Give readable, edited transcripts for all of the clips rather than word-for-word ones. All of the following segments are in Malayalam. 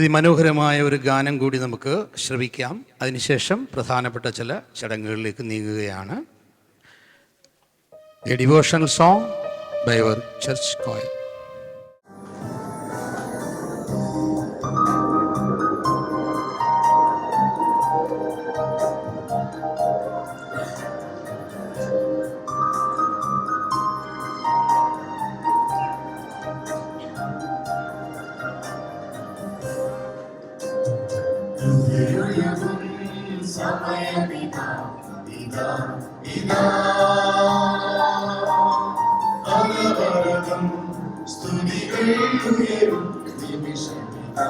അതിമനോഹരമായ ഒരു ഗാനം കൂടി നമുക്ക് ശ്രവിക്കാം. അതിനുശേഷം പ്രധാനപ്പെട്ട ചില ചടങ്ങുകളിലേക്ക് നീങ്ങുകയാണ്. A devotional song by our church choir. സമയമിതാ ഇതാ ഇതാ അനവരതം സ്തുതികൾ ഉയരും നിമിഷമിതാ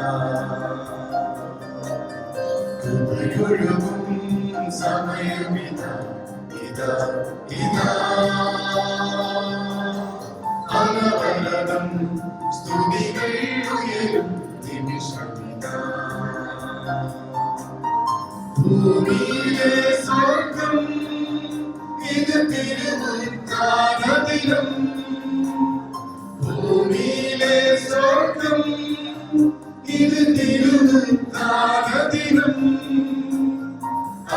കൃപയൊഴുകും സമയമിതാ ഇതാ ഇതാ അനവരതം സ്തുതികൾ ഉയരും നിമിഷമിതാ ഭൂമിയിലെ സ്വർഗം ഇത് തിരുമുൽക്കാനദിനം. ഭൂമിയിലെ സ്വർഗം ഇത് തിരുമുൽക്കാനദിനം.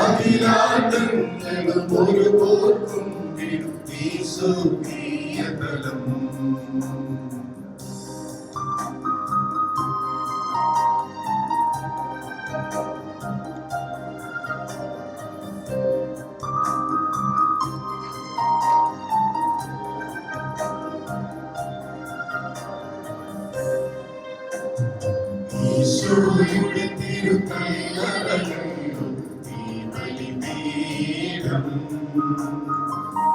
അഖിലാണ്ടങ്ങളും ഒരു പോർക്കും സ്വർഗീയതലം. ഈശോയുടെ തിരുക്കൈകളിലും ഈ ബലിപീഠം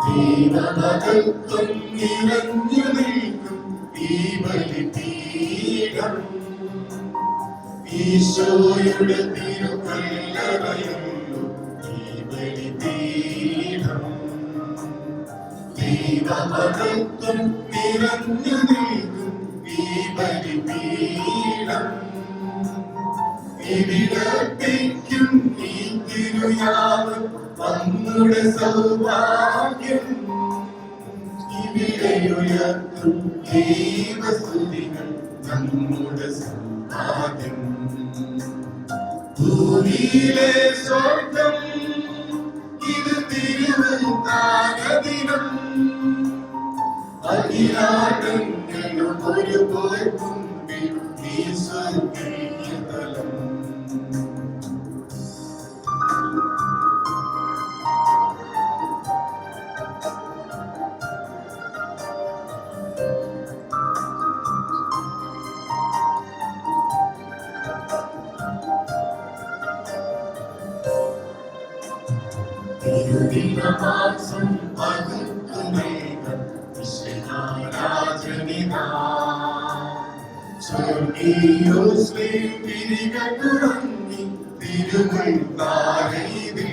ദൈവമഹത്വം നിറഞ്ഞു നിൽക്കും ഈ ബലിപീഠം. ഈശോയുടെ തിരുക്കൈകളിലും ഈ ബലിപീഠം ദൈവമഹത്വം നിറഞ്ഞു നിൽക്കും ഈ ബലിപീഠം. ഇവിടത്തേക്കും ഈ തിരുയാവും നമ്മുടെ സൗഭാഗ്യം. ഇവിടെയുയർത്തും ദൈവസ്തുതികൾ നമ്മുടെ സൗഭാഗ്യം. ഭൂമിയിലെ സ്വർഗം ഇത് തിരുമുൽക്കാനദിനം. അഖിലാണ്ടങ്ങളും ഒരു പോർക്കും ഈ സ്വർഗീയതലം. തിരുദിനമാസം പകുത്തുമേകം വിശുദ്ധരാജനിതാ. സ്വർഗീയോസ്മേ തിരികത്തുറങ്ങി തിരുമുൽക്കാനദിൽ.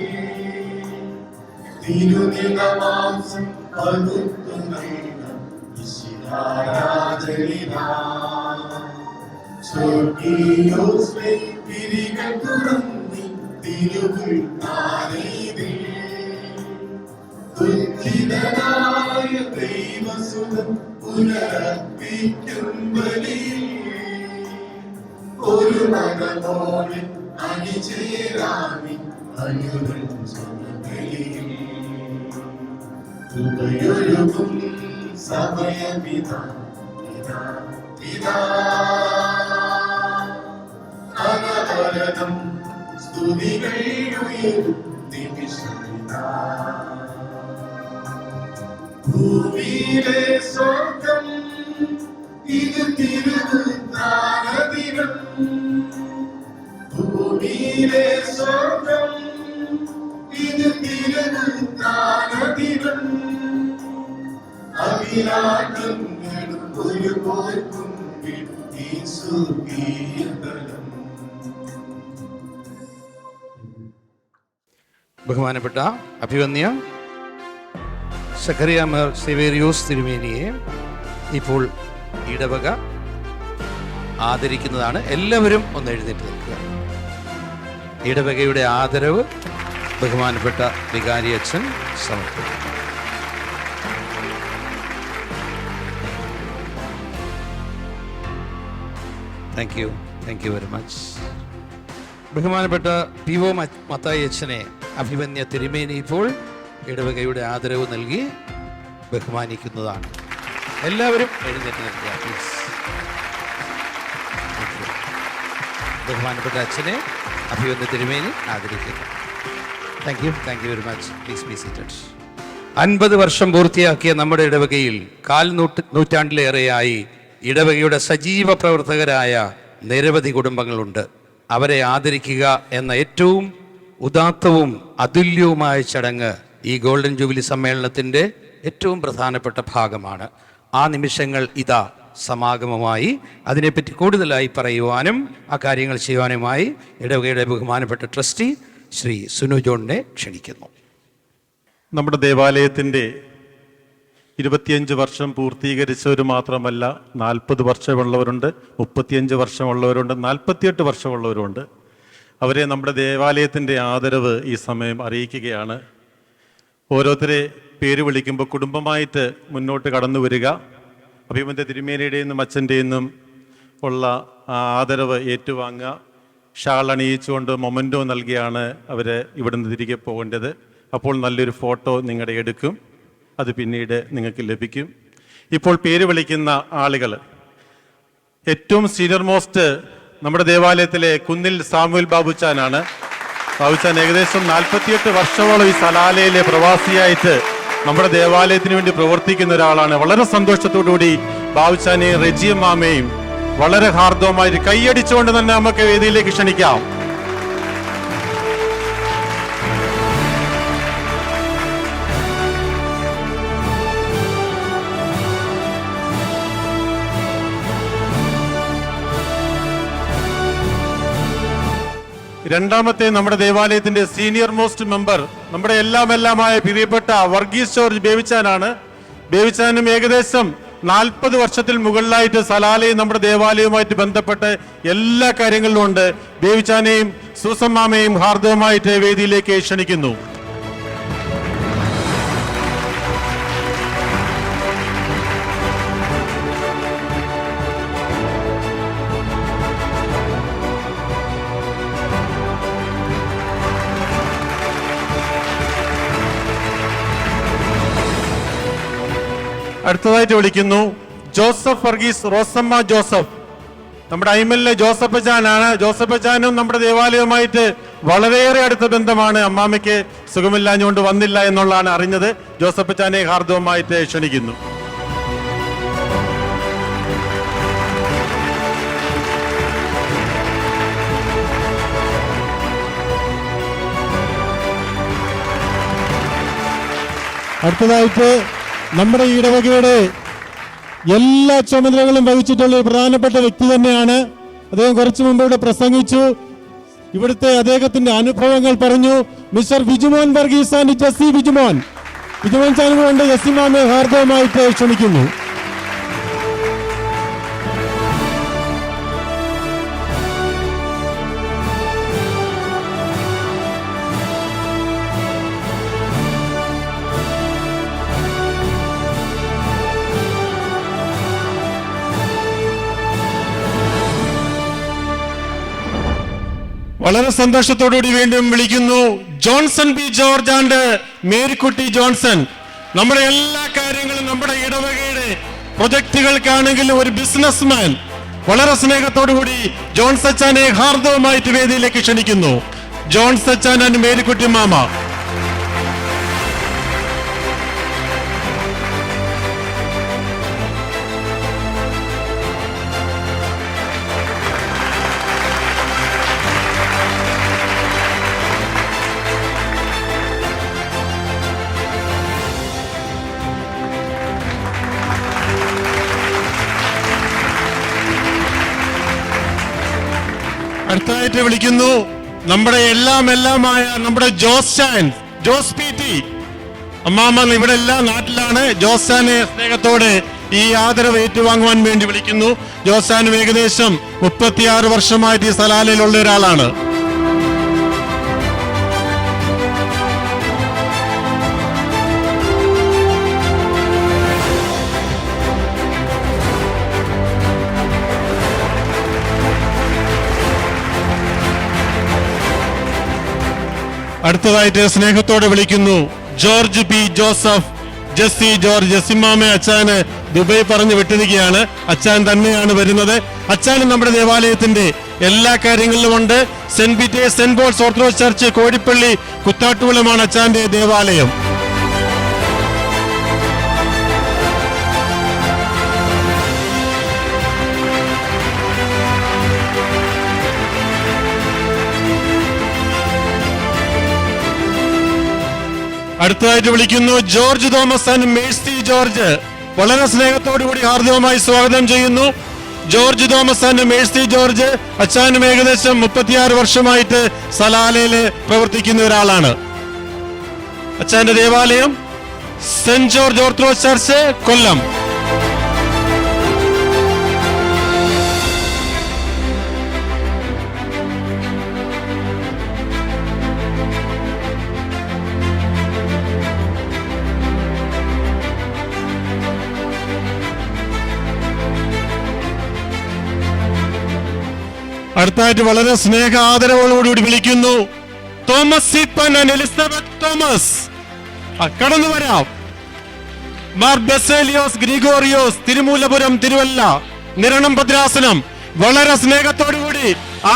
തിരുദിനമാസം പകുത്തുമേകം വിശുദ്ധരാജനിതാ. സ്വർഗീയോസ്മേ തിരികത്തുറങ്ങി തിരുമുൽക്കാനദിൽ. ദുഃഖിതനായ ദൈവസുതൻ പുനരർപ്പിക്കും ബലിയിൽ ഒരു മകനോട് അണിചേരാമി അനുരഞ്ജനബലിയിൽ. കൃപയൊഴുകും സമയമിതാ ഇതാ ഇതാ അനവരതം സ്തുതികൾ ഉയരും നിമിഷമിതാ. ഭൂമിയിലെ സ്വർഗം ഇത് തിരുമുൽക്കാനദിനം. ഭൂമിയിലെ സ്വർഗം ഇത് തിരുമുൽക്കാനദിനം. അഖിലാണ്ടങ്ങളും ഒരു പോർക്കും ഈ സ്വർഗീയതലം. ബഹുമാനപ്പെട്ട അഭിവന്യ സഖറിയ മാർ സേവേറിയോസ് തിരുമേനിയെ ഇപ്പോൾ ഇടവക ആദരിക്കുന്നതാണ്. എല്ലാവരും ഒന്ന് എഴുന്നേറ്റ് നിൽക്കുക. ഇടവകയുടെ ആദരവ് ബഹുമാനപ്പെട്ട വികാരി അച്ഛൻ സമർപ്പിക്കും. Thank you. Thank you very much. ബഹുമാനപ്പെട്ട PO മത്തായി അച്ഛനെ അഭിമന്യ തിരുമേനി ഇപ്പോൾ ഇടവകയുടെ ആദരവ് നൽകി ബഹുമാനിക്കുന്നതാണ്. എല്ലാവരും എഴുന്നേറ്റ് നിൽക്കുക പ്ലീസ്. ബഹുമാനപ്പെട്ട അച്ഛനെ അഭിമന്യ തിരുമേനി ആദരിക്കുന്നു. Thank you very much. Please be seated. 50 വർഷം പൂർത്തിയാക്കിയ നമ്മുടെ ഇടവകയിൽ നൂറ്റാണ്ടിലേറെയായി ഇടവകയുടെ സജീവ പ്രവർത്തകരായ നിരവധി കുടുംബങ്ങളുണ്ട്. അവരെ ആദരിക്കുക എന്ന ഏറ്റവും ഉദാത്തവും അതുല്യവുമായ ചടങ്ങ് ഈ ഗോൾഡൻ ജൂബിലി സമ്മേളനത്തിൻ്റെ ഏറ്റവും പ്രധാനപ്പെട്ട ഭാഗമാണ്. ആ നിമിഷങ്ങൾ ഇതാ സമാഗമമായി. അതിനെപ്പറ്റി കൂടുതലായി പറയുവാനും ആ കാര്യങ്ങൾ ചെയ്യുവാനുമായി ഇടവകയുടെ ബഹുമാനപ്പെട്ട ട്രസ്റ്റി ശ്രീ സുനു ജോണിനെ ക്ഷണിക്കുന്നു. നമ്മുടെ ദേവാലയത്തിൻ്റെ 25 വർഷം പൂർത്തീകരിച്ചവർ മാത്രമല്ല, 40 വർഷമുള്ളവരുണ്ട്, 35 വർഷമുള്ളവരുണ്ട്, 48 വർഷമുള്ളവരുണ്ട്. അവരെ നമ്മുടെ ദേവാലയത്തിൻ്റെ ആദരവ് ഈ സമയം അറിയിക്കുകയാണ്. ഓരോരുത്തരെ പേര് വിളിക്കുമ്പോൾ കുടുംബമായിട്ട് മുന്നോട്ട് കടന്നു വരിക. അഭിമന്യ തിരുമേനിയുടെ നിന്നും അച്ഛൻ്റെ നിന്നും ഉള്ള ആദരവ് ഏറ്റുവാങ്ങുക. ഷാൾ അണിയിച്ചുകൊണ്ട് മൊമെൻറ്റോ നൽകിയാണ് അവർ ഇവിടുന്ന് തിരികെ പോകേണ്ടത്. അപ്പോൾ നല്ലൊരു ഫോട്ടോ നിങ്ങളുടെ എടുക്കും, അത് പിന്നീട് നിങ്ങൾക്ക് ലഭിക്കും. ഇപ്പോൾ പേര് വിളിക്കുന്ന ആളുകൾ, ഏറ്റവും സീനിയർ മോസ്റ്റ് നമ്മുടെ ദേവാലയത്തിലെ കുന്നിൽ സാമുവൽ ബാബുച്ചാനാണ്. ബാബുച്ചാൻ ഏകദേശം 48 വർഷമോളം ഈ സലാലയിലെ പ്രവാസിയായിട്ട് നമ്മുടെ ദേവാലയത്തിന് വേണ്ടി പ്രവർത്തിക്കുന്ന ഒരാളാണ്. വളരെ സന്തോഷത്തോടുകൂടി ബാബുച്ചാനെയും റെജിയമ്മാമയും വളരെ ഹാർദവമായിട്ട് കൈയടിച്ചുകൊണ്ട് തന്നെ നമുക്ക് വേദിയിലേക്ക് ക്ഷണിക്കാം. രണ്ടാമത്തെ നമ്മുടെ ദേവാലയത്തിന്റെ സീനിയർ മോസ്റ്റ് മെമ്പർ, നമ്മുടെ എല്ലാമായ പ്രിയപ്പെട്ട വർഗീസ് ജോർജ് ബേവിച്ചാനാണ്. ബേവിച്ചാനും ഏകദേശം 40 വർഷത്തിൽ മുകളിലായിട്ട് സലാലയും നമ്മുടെ ദേവാലയവുമായിട്ട് ബന്ധപ്പെട്ട് എല്ലാ കാര്യങ്ങളിലും ഉണ്ട്. ബേവിച്ചാനെയും സൂസമ്മാമയും ഹാർദവമായിട്ട് വേദിയിലേക്ക് ക്ഷണിക്കുന്നു. അടുത്തതായിട്ട് വിളിക്കുന്നു ജോസഫ് വർഗീസ് റോസമ്മ ജോസഫ്. നമ്മുടെ ഐമലിലെ ജോസഫ് അച്ചാനാണ്. ജോസഫ് അച്ചാനും നമ്മുടെ ദേവാലയവുമായിട്ട് വളരെയേറെ അടുത്ത ബന്ധമാണ്. അമ്മാമ്മയ്ക്ക് സുഖമില്ലാഞ്ഞുകൊണ്ട് വന്നില്ല എന്നുള്ളതാണ് അറിഞ്ഞത്. ജോസഫ് അച്ചാനെ ഹാർദവമായിട്ട് ക്ഷണിക്കുന്നു. അടുത്തതായിട്ട് നമ്മുടെ ഇടവകയുടെ എല്ലാ ചുമതലകളും വഹിച്ചിട്ടുള്ള ഒരു പ്രധാനപ്പെട്ട വ്യക്തി തന്നെയാണ്. അദ്ദേഹം കുറച്ചു മുമ്പ് ഇവിടെ പ്രസംഗിച്ചു. ഇവിടുത്തെ അദ്ദേഹത്തിന്റെ അനുഭവങ്ങൾ പറഞ്ഞു. Mister Vijumon Varghese and Jessy Vijumon channel കൊണ്ട് ജെസ്സിമാമെ ഹാർദവമായിട്ട് ക്ഷണിക്കുന്നു. വളരെ സന്തോഷത്തോടുകൂടി വീണ്ടും വിളിക്കുന്നു ജോൺസൺ ബി ജോർജ് ആൻഡ് മേരിക്കുട്ടി ജോൺസൺ. നമ്മുടെ എല്ലാ കാര്യങ്ങളും നമ്മുടെ ഇടവകയുടെ പ്രൊജക്ടുകൾക്കാണെങ്കിലും ഒരു ബിസിനസ്മാൻ. വളരെ സ്നേഹത്തോടുകൂടി ജോൺ സച്ചാനെ ഹാർദവമായിട്ട് വേദിയിലേക്ക് ക്ഷണിക്കുന്നു. ജോൺ സച്ചാൻ ആൻഡ് മേരിക്കുട്ടി മാമ. അടുത്തതായിട്ട് വിളിക്കുന്നു നമ്മുടെ എല്ലാമായ നമ്മുടെ ജോസ് പി ടി. അമ്മാമ്മ ഇവിടെ എല്ലാ നാട്ടിലാണ്. ജോസാനെ സ്നേഹത്തോടെ ഈ ആദരവ് ഏറ്റുവാങ്ങുവാൻ വേണ്ടി വിളിക്കുന്നു. ജോസാനും ഏകദേശം 36 വർഷമായിട്ട് ഈ സലാലയിലുള്ള ഒരാളാണ്. അടുത്തതായിട്ട് സ്നേഹത്തോടെ വിളിക്കുന്നു George P Joseph, Jessy George. ജസ്സിമാമെ അച്ചാന് ദുബൈ പറഞ്ഞു വിട്ടിരിക്കുകയാണ്. അച്ചാൻ തന്നെയാണ് വരുന്നത്. അച്ചാനും നമ്മുടെ ദേവാലയത്തിന്റെ എല്ലാ കാര്യങ്ങളിലും ഉണ്ട്. Saint Peter's Saint Paul's Orthodox church Kodippally കുത്താട്ടുകുളമാണ് അച്ചാന്റെ ദേവാലയം. അടുത്തതായിട്ട് വിളിക്കുന്നു George Thomas and Mercy George. വളരെ സ്നേഹത്തോടുകൂടി ഹാർദവമായി സ്വാഗതം ചെയ്യുന്നു. George Thomas and Mercy George അച്ചാനും ഏകദേശം 36 വർഷമായിട്ട് സലാലയില് പ്രവർത്തിക്കുന്ന ഒരാളാണ്. അച്ചാന്റെ ദേവാലയം Saint George Orthodox church, Kollam. അടുത്തായിട്ട് വളരെ സ്നേഹ ആദരവോടുകൂടി വിളിക്കുന്നു Thomas Seeppan and Elizabeth Thomas. കടന്നു വരാം. മാർ ബെസേലിയോസ് ഗ്രിഗോറിയോസ്, തിരുമൂലപുരം, തിരുവല്ല, നിരണം ഭദ്രാസനം. വളരെ സ്നേഹത്തോടുകൂടി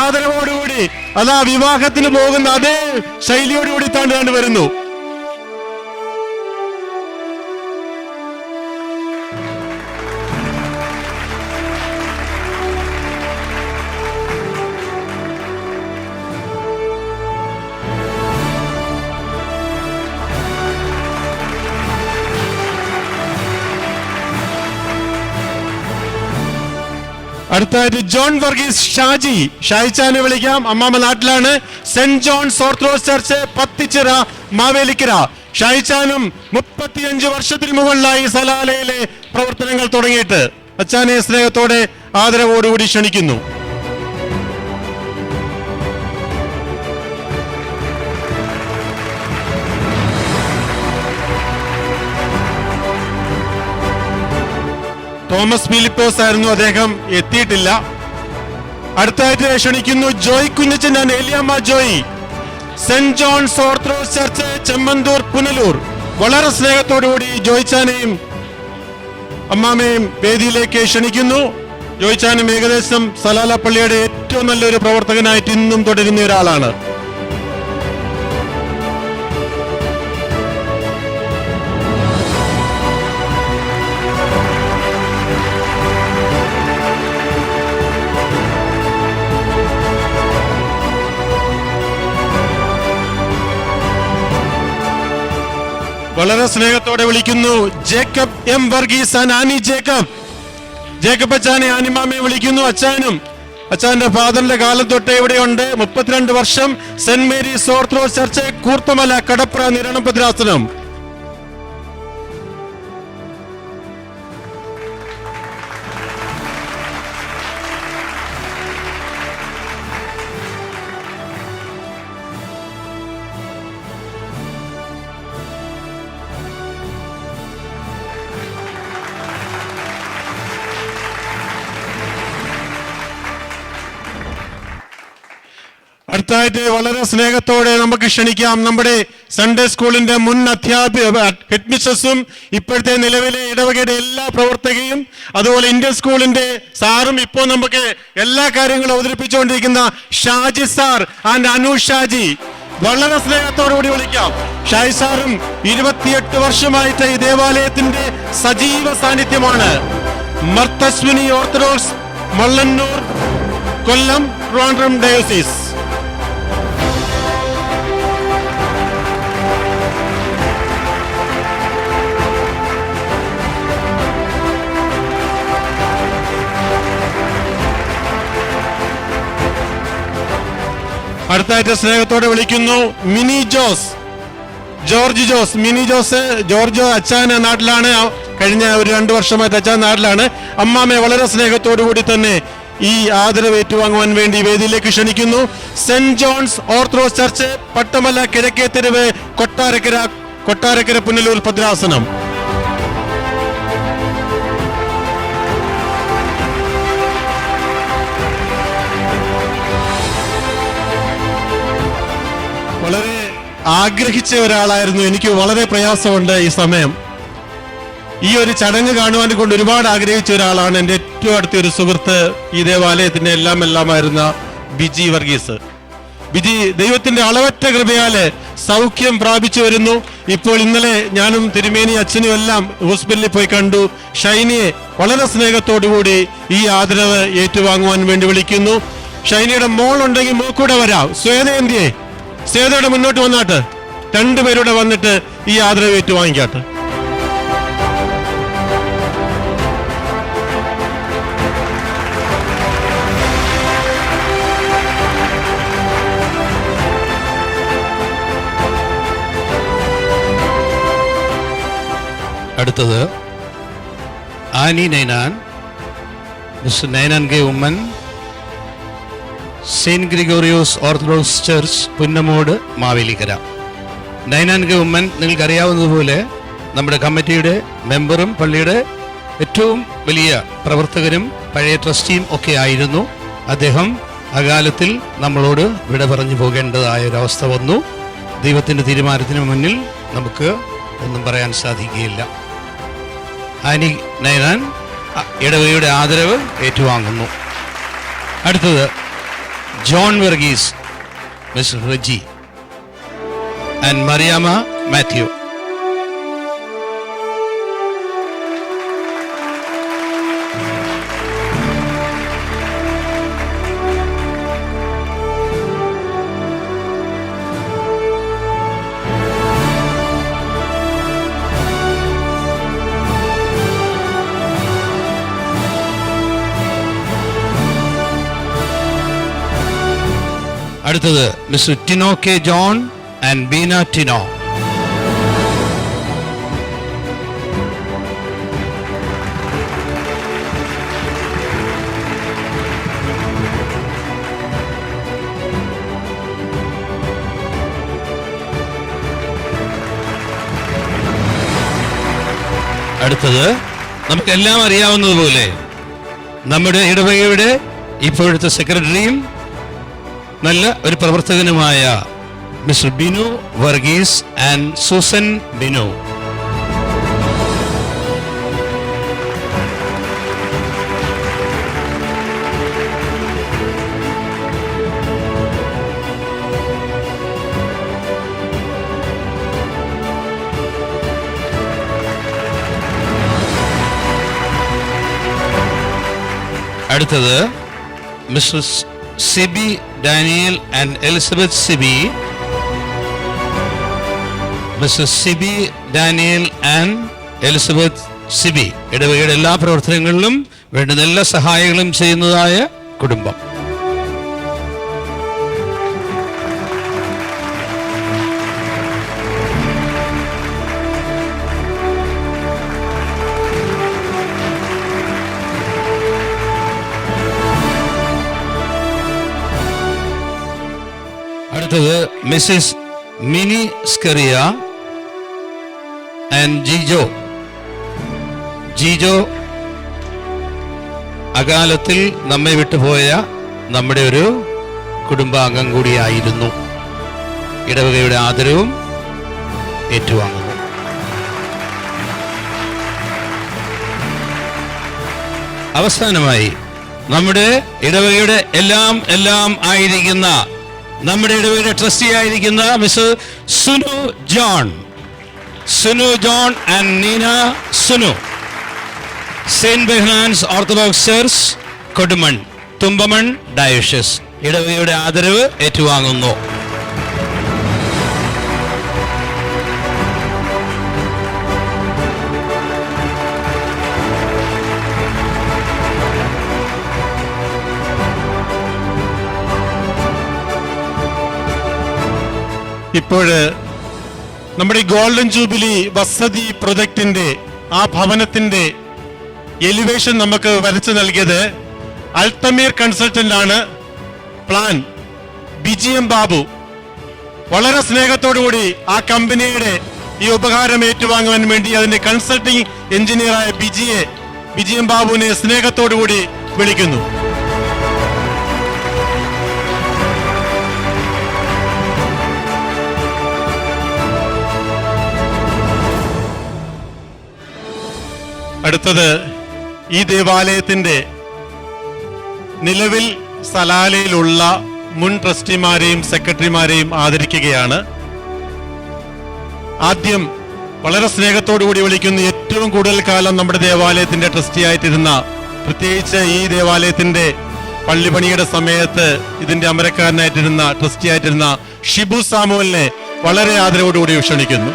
ആദരവോടുകൂടി അതാ വിവാഹത്തിന് പോകുന്ന അതേ ശൈലിയോടുകൂടി താണ്ട് വരുന്നു. അടുത്തായിട്ട് ജോൺ വർഗീസ് ഷാജി, ഷായിച്ചാനെ വിളിക്കാം. അമ്മാമ്മ നാട്ടിലാണ്. Saint John's orthodox church, Pathichira, Mavelikkara. ഷായിച്ചാനും 35 വർഷത്തിന് മുകളിലായി സലാലയിലെ പ്രവർത്തനങ്ങൾ തുടങ്ങിയിട്ട്. അച്ചാനെ സ്നേഹത്തോടെ ആദരവോടുകൂടി ക്ഷണിക്കുന്നു. തോമസ് ഫിലിപ്പോസ് ആയിരുന്നു, അദ്ദേഹം എത്തിയിട്ടില്ല. അടുത്തായിട്ട് ക്ഷണിക്കുന്നു Joy Kunjachan and Eliyamma Joy, saint John's orthodox church, Chemmanthoor, Punalur. വളരെ സ്നേഹത്തോടുകൂടി ജോയിച്ചാനെയും അമ്മാമയും വേദിയിലേക്ക് ക്ഷണിക്കുന്നു. ജോയിച്ചാനും ഏകദേശം സലാല പള്ളിയുടെ ഏറ്റവും നല്ലൊരു പ്രവർത്തകനായിട്ട് ഇന്നും തുടരുന്ന ഒരാളാണ്. വളരെ സ്നേഹത്തോടെ വിളിക്കുന്നു Jacob M Varghese and Annie Jacob. Jacob അച്ചാനെ ആനിമാമയെ വിളിക്കുന്നു. അച്ചാന്റെ ഫാദറിന്റെ കാലം തൊട്ടേ ഇവിടെയുണ്ട്. 32 വർഷം Saint Mary's Orthodox church, Koorthamala, Kadapra, Niranam ഭദ്രാസനം. അടുത്തായിട്ട് വളരെ സ്നേഹത്തോടെ നമുക്ക് ക്ഷണിക്കാം നമ്മുടെ സൺഡേ സ്കൂളിന്റെ മുൻ അധ്യാപിക ഹെഡ്മിസ്ട്രസും ഇപ്പോഴത്തെ നിലവിലെ ഇടവകയുടെ എല്ലാ പ്രവർത്തകയും അതുപോലെ ഇന്ത്യൻ സ്കൂളിന്റെ സാറും ഇപ്പോൾ നമുക്ക് എല്ലാ കാര്യങ്ങളും അവതരിപ്പിച്ചുകൊണ്ടിരിക്കുന്ന ഷാജി സാർ ആൻഡ് അനു ഷാജി. വളരെ സ്നേഹത്തോടുകൂടി വിളിക്കാം. ഷാജി സാറും 28 വർഷമായിട്ട് ഈ ദേവാലയത്തിന്റെ സജീവ സാന്നിധ്യമാണ്. മർത്തസ്വിനി ഓർത്തഡോക്സ്, മള്ളന്നൂർ, കൊല്ലം, ട്രിവാൻഡ്രം ഡയോസിസ്. അടുത്തായിട്ട് സ്നേഹത്തോടെ വിളിക്കുന്നു Mini Jose, George Jose. Mini Jose George അച്ചാന നാട്ടിലാണ്. കഴിഞ്ഞ ഒരു 2 വർഷമായിട്ട് അച്ചാൻ നാട്ടിലാണ്. അമ്മാമ്മയെ വളരെ സ്നേഹത്തോടു കൂടി തന്നെ ഈ ആദരവ് ഏറ്റുവാങ്ങുവാൻ വേണ്ടി വേദിയിലേക്ക് ക്ഷണിക്കുന്നു. Saint John's orthodox church, Pattamala, കിഴക്കേ തെരുവ്, കൊട്ടാരക്കര, പുനലൂർ, ഭദ്രാസനം. വളരെ ആഗ്രഹിച്ച ഒരാളായിരുന്നു. എനിക്ക് വളരെ പ്രയാസമുണ്ട് ഈ സമയം. ഈ ഒരു ചടങ്ങ് കാണുവാൻ കൊണ്ട് ഒരുപാട് ആഗ്രഹിച്ച ഒരാളാണ് എൻ്റെ ഏറ്റവും അടുത്ത ഒരു സുഹൃത്ത്, ഈ ദേവാലയത്തിന്റെ എല്ലാമായിരുന്ന ബിജി വർഗീസ്. ബിജി ദൈവത്തിന്റെ അളവറ്റ കൃപയാല് സൗഖ്യം പ്രാപിച്ചു വരുന്നു. ഇപ്പോൾ ഇന്നലെ ഞാനും തിരുമേനി അച്ഛനും എല്ലാം ഹോസ്പിറ്റലിൽ പോയി കണ്ടു. ഷൈനിയെ വളരെ സ്നേഹത്തോടുകൂടി ഈ ആദരവ് ഏറ്റുവാങ്ങുവാൻ വേണ്ടി വിളിക്കുന്നു. ഷൈനിയുടെ മോൾ ഉണ്ടെങ്കിൽ മോക്കൂടെ വരാം. ശ്വേതയന്തിയെ, ശ്വേതയുടെ മുന്നോട്ട് വന്നാട്ട്, രണ്ടുപേരൂടെ വന്നിട്ട് ഈ ആദരവ് ഏറ്റുവാങ്ങിക്കാട്ടെ. അടുത്തത് Annie Ninan, mister Ninan K Oommen, Saint Gregorios Orthodox church, Punnamoodu, Mavelikkara. Ninan K Oommen നിങ്ങൾക്കറിയാവുന്നതുപോലെ നമ്മുടെ കമ്മിറ്റിയുടെ മെമ്പറും പള്ളിയുടെ ഏറ്റവും വലിയ പ്രവർത്തകരും പഴയ ട്രസ്റ്റിയും ഒക്കെ ആയിരുന്നു. അദ്ദേഹം അകാലത്തിൽ നമ്മളോട് വിട പറഞ്ഞു പോകേണ്ടതായ ഒരവസ്ഥ വന്നു. ദൈവത്തിൻ്റെ തീരുമാനത്തിന് മുന്നിൽ നമുക്ക് ഒന്നും പറയാൻ സാധിക്കുകയില്ല. ആനി നൈനാൻ ഇടവകയുടെ ആദരവ് ഏറ്റുവാങ്ങുന്നു. അടുത്തത് John Varghese, mister Reji and Mariamma Mathew. അടുത്തത് mister Tino K John and Beena Tino. അടുത്തത് നമുക്കെല്ലാം അറിയാവുന്നതുപോലെ നമ്മുടെ ഇടവകയുടെ ഇപ്പോഴത്തെ സെക്രട്ടറിയും നല്ല ഒരു പ്രവർത്തകനുമായ mister Binu Varghese and Susan Binu. അടുത്തത് mister Sibi Daniel and Elizabeth Sibi. Mister Sibi Daniel and Elizabeth Sibi ഇടവകയുടെ എല്ലാ പ്രവർത്തനങ്ങളിലും വേണ്ടുന്ന എല്ലാ സഹായങ്ങളും ചെയ്യുന്നതായ കുടുംബം. അടുത്തത് മിസ്സിസ് മിനി സ്കറിയ ആൻഡ് ജിജോ. ജിജോ അകാലത്തിൽ നമ്മെ വിട്ടുപോയ നമ്മുടെ ഒരു കുടുംബാംഗം കൂടിയായിരുന്നു. ഇടവകയുടെ ആദരവും ഏറ്റുവാങ്ങുന്നു. അവസാനമായി നമ്മുടെ ഇടവകയുടെ എല്ലാം ആയിരിക്കുന്ന, നമ്മുടെ ഇടവകയുടെ ട്രസ്റ്റി ആയിരിക്കുന്ന mister Sunu John and Neena Sunu, Saint Behnan's Orthodox Church, Kodumon, Thumpamon diocese ഇടവകയുടെ ആദരവ് ഏറ്റുവാങ്ങുന്നു. ഇപ്പോഴ് നമ്മുടെ ഈ ഗോൾഡൻ ജൂബിലി വസതി പ്രൊജക്ടിന്റെ ആ ഭവനത്തിന്റെ എലിവേഷൻ നമുക്ക് വരച്ചു നൽകിയത് അൾത്തമീർ കൺസൾട്ടന്റ് ആണ്. Plan BGM Babu. വളരെ സ്നേഹത്തോടുകൂടി ആ കമ്പനിയുടെ ഈ ഉപകാരം ഏറ്റുവാങ്ങുവാൻ വേണ്ടി അതിന്റെ കൺസൾട്ടിംഗ് എഞ്ചിനീയറായ BGM ബാബുവിനെ സ്നേഹത്തോടുകൂടി വിളിക്കുന്നു. അടുത്തത് ഈ ദേവാലയത്തിന്റെ നിലവിൽ സലാലയിലുള്ള മുൻ ട്രസ്റ്റിമാരെയും സെക്രട്ടറിമാരെയും ആദരിക്കുകയാണ്. ആദ്യം വളരെ സ്നേഹത്തോടുകൂടി വിളിക്കുന്ന ഏറ്റവും കൂടുതൽ കാലം നമ്മുടെ ദേവാലയത്തിന്റെ ട്രസ്റ്റിയായിട്ടിരുന്ന, പ്രത്യേകിച്ച് ഈ ദേവാലയത്തിന്റെ പള്ളിപണിയുടെ സമയത്ത് ഇതിന്റെ അമരക്കാരനായിട്ടിരുന്ന ട്രസ്റ്റിയായിട്ടിരുന്ന ഷിബു സാമുവലിനെ വളരെ ആദരവോടുകൂടി ക്ഷണിക്കുന്നു.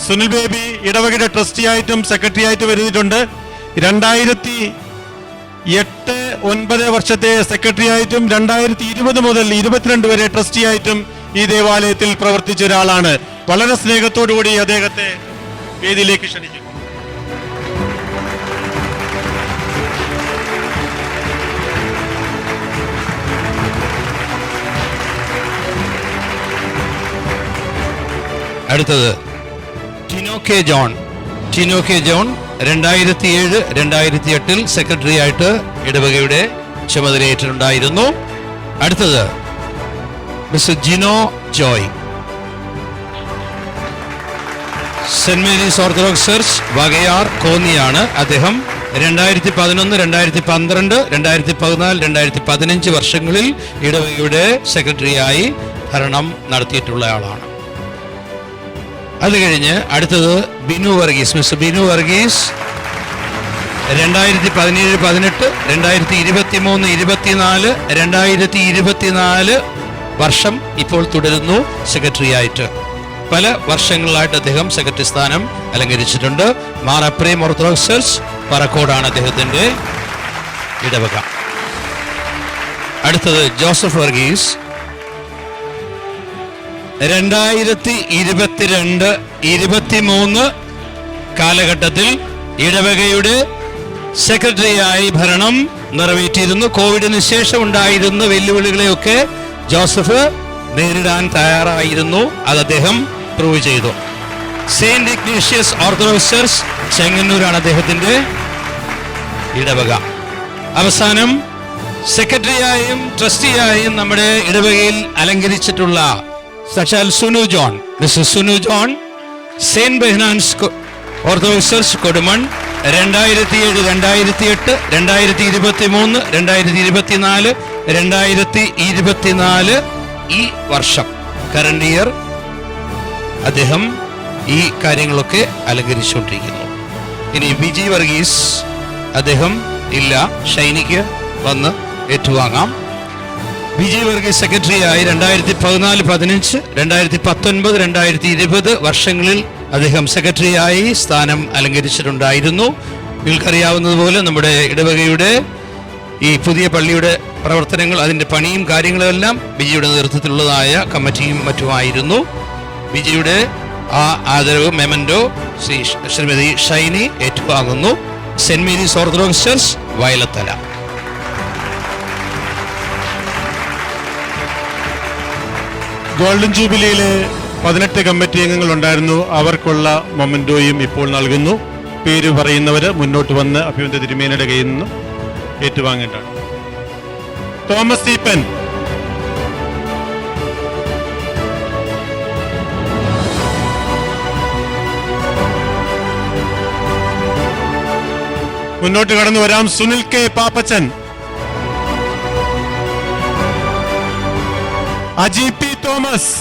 സുനിൽ ബേബി ഇടവകയുടെ ട്രസ്റ്റിയായിട്ടും സെക്രട്ടറി ആയിട്ടും വരുന്നിട്ടുണ്ട്. 2008-9 വർഷത്തെ സെക്രട്ടറി ആയിട്ടും 2020 മുതൽ 22 വരെ ട്രസ്റ്റിയായിട്ടും ഈ ദേവാലയത്തിൽ പ്രവർത്തിച്ച ഒരാളാണ്. വളരെ സ്നേഹത്തോടുകൂടി അദ്ദേഹത്തെ വേദിയിലേക്ക് ക്ഷണിക്കുന്നു. അടുത്തത് ടിനോ കെ ജോൺ. 2007-2008 സെക്രട്ടറി ആയിട്ട് ഇടവകയുടെ ചുമതലയേറ്റിട്ടുണ്ടായിരുന്നു. അടുത്തത് mister Jino Joy. Saint Mary's Orthodox Church Vakayar കോന്നിയാണ്. അദ്ദേഹം 2011, 2012, 2014, 2015 വർഷങ്ങളിൽ ഇടവകയുടെ സെക്രട്ടറിയായി ഭരണം നടത്തിയിട്ടുള്ള ആളാണ്. അത് കഴിഞ്ഞ് അടുത്തത് ബിനു വർഗീസ്. മിസ്റ്റർ ബിനു വർഗീസ് 2017-18, 2023-24, 2024 വർഷം ഇപ്പോൾ തുടരുന്നു സെക്രട്ടറിയായിട്ട്. പല വർഷങ്ങളായിട്ട് അദ്ദേഹം സെക്രട്ടറി സ്ഥാനം അലങ്കരിച്ചിട്ടുണ്ട്. മാർ അപ്രേം ഓർത്തഡോക്സ് ചർച്ച് പറക്കോടാണ് അദ്ദേഹത്തിന്റെ ഇടവക. അടുത്തത് ജോസഫ് വർഗീസ്. 2022-23 കാലഘട്ടത്തിൽ ഇടവകയുടെ സെക്രട്ടറിയായി ഭരണം നിറവേറ്റിയിരുന്നു. കോവിഡിന് ശേഷം ഉണ്ടായിരുന്ന വെല്ലുവിളികളെയൊക്കെ ജോസഫ് നേരിടാൻ തയ്യാറായിരുന്നു. അത് അദ്ദേഹം പ്രൂവ് ചെയ്തു. സെയിന്റ് ഇഗ്നേഷ്യസ് ഓർത്തഡോക്സ് ചർച്ച് ചെങ്ങന്നൂരാണ് അദ്ദേഹത്തിന്റെ ഇടവക. അവസാനം സെക്രട്ടറിയായും ട്രസ്റ്റിയായും നമ്മുടെ ഇടവകയിൽ അലങ്കരിച്ചിട്ടുള്ള സാക്ഷാൽ Sunu John. Mister Sunu John Saint Behnan's Orthodox Church Kodumon 2007-2008, 2023, 2024, 2024 ഈ വർഷം കറന്റ് ഇയർ അദ്ദേഹം ഈ കാര്യങ്ങളൊക്കെ അലങ്കരിച്ചുകൊണ്ടിരിക്കുന്നു. ഇനി വിജി വർഗീസ്, അദ്ദേഹം ഇല്ല, ഷൈനിക്ക് വന്ന് ഏറ്റുവാങ്ങാം. വിജയ് വർഗീസ് സെക്രട്ടറിയായി 2014-15, 2019, 2020 വർഷങ്ങളിൽ അദ്ദേഹം സെക്രട്ടറിയായി സ്ഥാനം അലങ്കരിച്ചിട്ടുണ്ടായിരുന്നു. നിങ്ങൾക്കറിയാവുന്നതുപോലെ നമ്മുടെ ഇടവകയുടെ ഈ പുതിയ പള്ളിയുടെ പ്രവർത്തനങ്ങൾ, അതിൻ്റെ പണിയും കാര്യങ്ങളും എല്ലാം വിജയുടെ നേതൃത്വത്തിലുള്ളതായ കമ്മിറ്റിയും മറ്റുമായിരുന്നു. വിജയുടെ ആ ആദരവ് മെമൻഡോ ശ്രീമതി ഷൈനി ഏറ്റുവാങ്ങുന്നു. Saint Mary's Orthodox Church Vayalathala. Golden ജൂബിലിയിലെ 18 കമ്മിറ്റി അംഗങ്ങൾ ഉണ്ടായിരുന്നു. അവർക്കുള്ള മൊമെന്റോയും ഇപ്പോൾ നൽകുന്നു. പേര് പറയുന്നവര് മുന്നോട്ട് വന്ന് അഭിവന്ദ തിരുമേനിയുടെ കയ്യിൽ നിന്ന് ഏറ്റുവാങ്ങേണ്ടതാണ്. തോമസ് ഈപ്പൻ, മുന്നോട്ട് കടന്നു വരാം. Sunil K Pappachan, Aji P Thomas,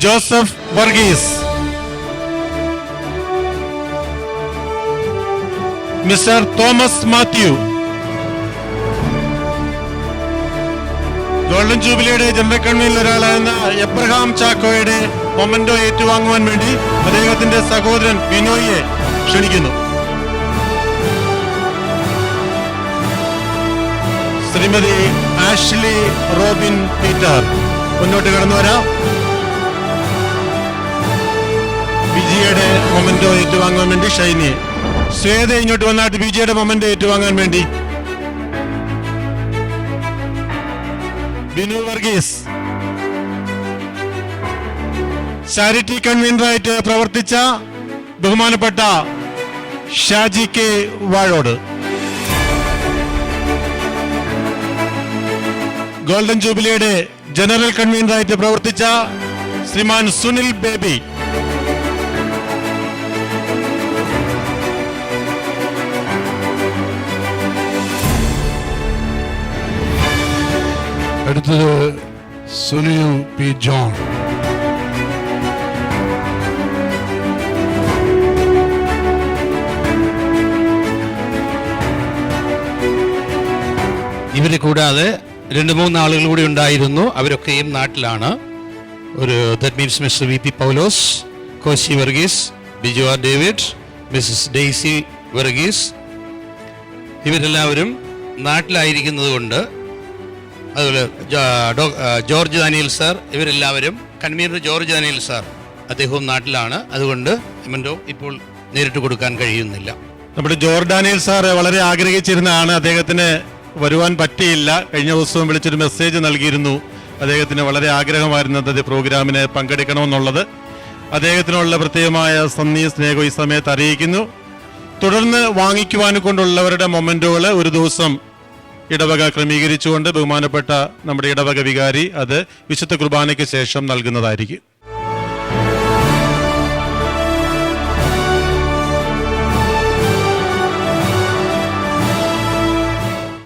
Joseph Varghese, mister Thomas Mathew. Golden ജൂബിലിയുടെ ജനറൽ കൺവീനറിൽ ഒരാളായിരുന്ന എബ്രഹാം ചാക്കോയുടെ മൊമെന്റോ ഏറ്റുവാങ്ങുവാൻ വേണ്ടി അദ്ദേഹത്തിന്റെ സഹോദരൻ ബിനോയിയെ ക്ഷണിക്കുന്നു. ശ്രീമതി ആഷ്ലി റോബിൻ പീറ്റർ മുന്നോട്ട് കടന്നു വരാം. വിജിയുടെ മൊമെന്റോ ഏറ്റുവാങ്ങാൻ വേണ്ടി ഷൈനി. ശ്വേത ഇങ്ങോട്ട് വന്നാട്ട് വിജിയുടെ മൊമെന്റോ ഏറ്റുവാങ്ങാൻ വേണ്ടി. ബിനു വർഗീസ് ചാരിറ്റി കൺവീനറായിട്ട് പ്രവർത്തിച്ച ബഹുമാനപ്പെട്ട ഷാജി കെ വാഴോട്. ഗോൾഡൻ ജൂബിലിയുടെ ജനറൽ കൺവീനറായിട്ട് പ്രവർത്തിച്ച ശ്രീമാൻ സുനിൽ ബേബി. അടുത്തത് സുനിൽ പി ജോൺ. ഇവരെ കൂടാതെ 2-3 ആളുകൾ കൂടി ഉണ്ടായിരുന്നു. അവരൊക്കെയും നാട്ടിലാണ്. That means mister V P Paulose, Koshy Varghese, Biju R David, missus Daisy Varghese, ഇവരെല്ലാവരും നാട്ടിലായിരിക്കുന്നത് കൊണ്ട്, അതുപോലെ ജോർജ് ദാനിയൽ സാർ, ഇവരെല്ലാവരും, കൺവീനർ ജോർജ് ദാനിയൽ സാർ അദ്ദേഹവും നാട്ടിലാണ്. അതുകൊണ്ട് എമൻഡോ ഇപ്പോൾ നേരിട്ട് കൊടുക്കാൻ കഴിയുന്നില്ല. നമ്മുടെ ജോർജ് ഡാനിയൽ സാർ വളരെ ആഗ്രഹിച്ചിരുന്നതാണ്, അദ്ദേഹത്തിന് വരുവാൻ പറ്റിയില്ല. കഴിഞ്ഞ ദിവസവും വിളിച്ചൊരു മെസ്സേജ് നൽകിയിരുന്നു. അദ്ദേഹത്തിന് വളരെ ആഗ്രഹമായിരുന്നു അന്നത്തെ പ്രോഗ്രാമിന് പങ്കെടുക്കണമെന്നുള്ളത്. അദ്ദേഹത്തിനുള്ള പ്രത്യേകമായ നന്ദി സ്നേഹം ഈ സമയത്ത് അറിയിക്കുന്നു. തുടർന്ന് വാങ്ങിക്കുവാൻ കൊണ്ടുള്ളവരുടെ മൊമെന്റുകൾ ഒരു ദിവസം ഇടവക ക്രമീകരിച്ചുകൊണ്ട് ബഹുമാനപ്പെട്ട നമ്മുടെ ഇടവക വികാരി അത് വിശുദ്ധ കുർബാനയ്ക്ക് ശേഷം നൽകുന്നതായിരിക്കും.